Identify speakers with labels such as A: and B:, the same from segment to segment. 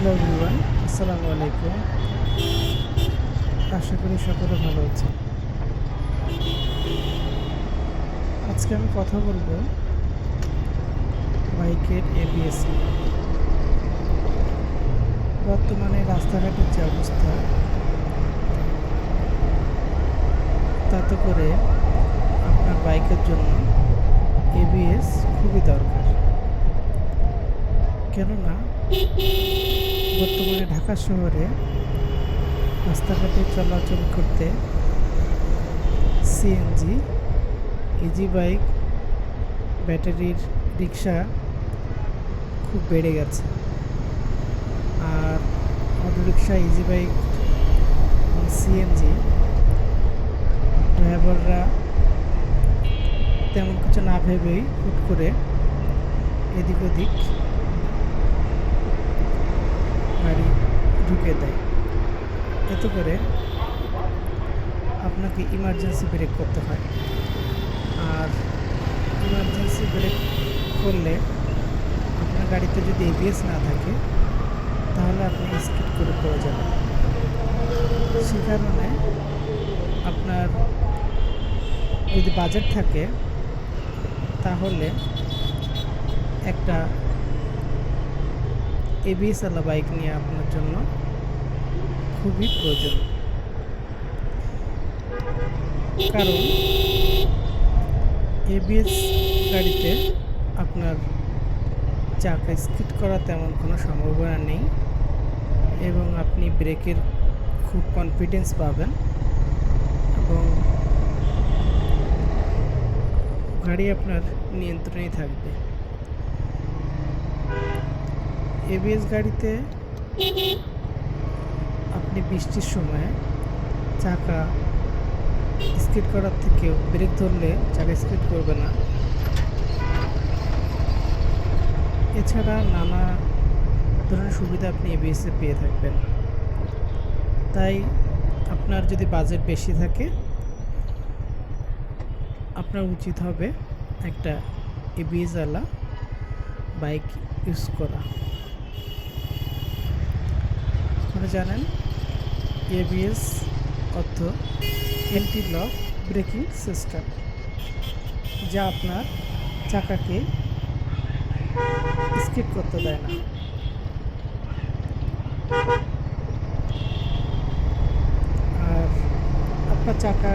A: Hello everyone, আসসালামু আলাইকুম। আশা করি সকলে ভালো আছেন। আজকে আমি কথা বলবো বাইকের এবিএস নিয়ে। বর্তমানে রাস্তাঘাটের যে অবস্থা, তাতে করে আপনার বাইকের জন্য এবিএস খুবই দরকার। কেননা বর্তমানে ঢাকা শহরে রাস্তাঘাটে চলাচল করতে সিএনজি, ইজি বাইক, ব্যাটারির রিক্সা খুব বেড়ে গেছে। আর অটোরিক্সা, ইজি বাইক এবং সিএনজি ড্রাইভাররা তেমন কিছু না ভেবেই হুট করে এদিক ওদিক গাড়ি ঢুকে দেয়। এতে করে আপনাকে ইমার্জেন্সি ব্রেক করতে হয়। আর ইমার্জেন্সি ব্রেক করলে আপনার গাড়িতে যদি এবিএস না থাকে, তাহলে আপনি স্কিড করে পড়ে যাবেন। সে কারণে আপনার যদি বাজেট থাকে, তাহলে একটা এবিএস ওয়ালা বাইক নিয়ে আপনার জন্য খুবই প্রয়োজন। কারণ এবিএস গাড়িতে আপনার চাকা স্কিড করা তেমন কোনো সম্ভাবনা নেই এবং আপনি ব্রেকের খুব কনফিডেন্স পাবেন এবং গাড়ি আপনার নিয়ন্ত্রণেই থাকবে। এবিএস গাড়িতে আপনি বৃষ্টির সময় চাকা স্কিড করার থেকেও ব্রেক ধরলে চাকা স্কিড করবে না। এছাড়া নানা ধরনের সুবিধা আপনি এবিএসে পেয়ে থাকবেন। তাই আপনার যদি বাজেট বেশি থাকে, আপনার উচিত হবে একটা এবিএসওয়ালা বাইক ইউজ করা। আপনারা জানেন এবিএস অর্থ অ্যান্টি লক ব্রেকিং সিস্টেম, যা আপনার চাকাকে স্কিড করতে দেয় না। আর আপনার চাকা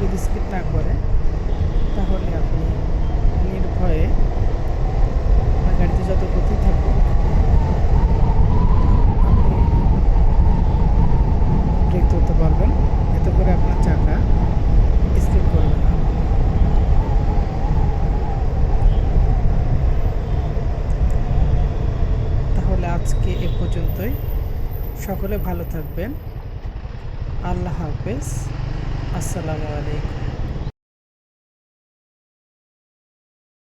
A: যদি স্কিড না করে, তাহলে আপনি নির্ভয়ে আপনার গাড়িতে যত গতি থাকুক আপনি ব্রেক ধরতে পারবেন। এতে করে আপনার চাকা স্কিড করবে না। তাহলে আজকে এ পর্যন্তই। সকলে ভালো থাকবেন। আল্লাহ হাফেজ। আসসালামু আলাইকুম।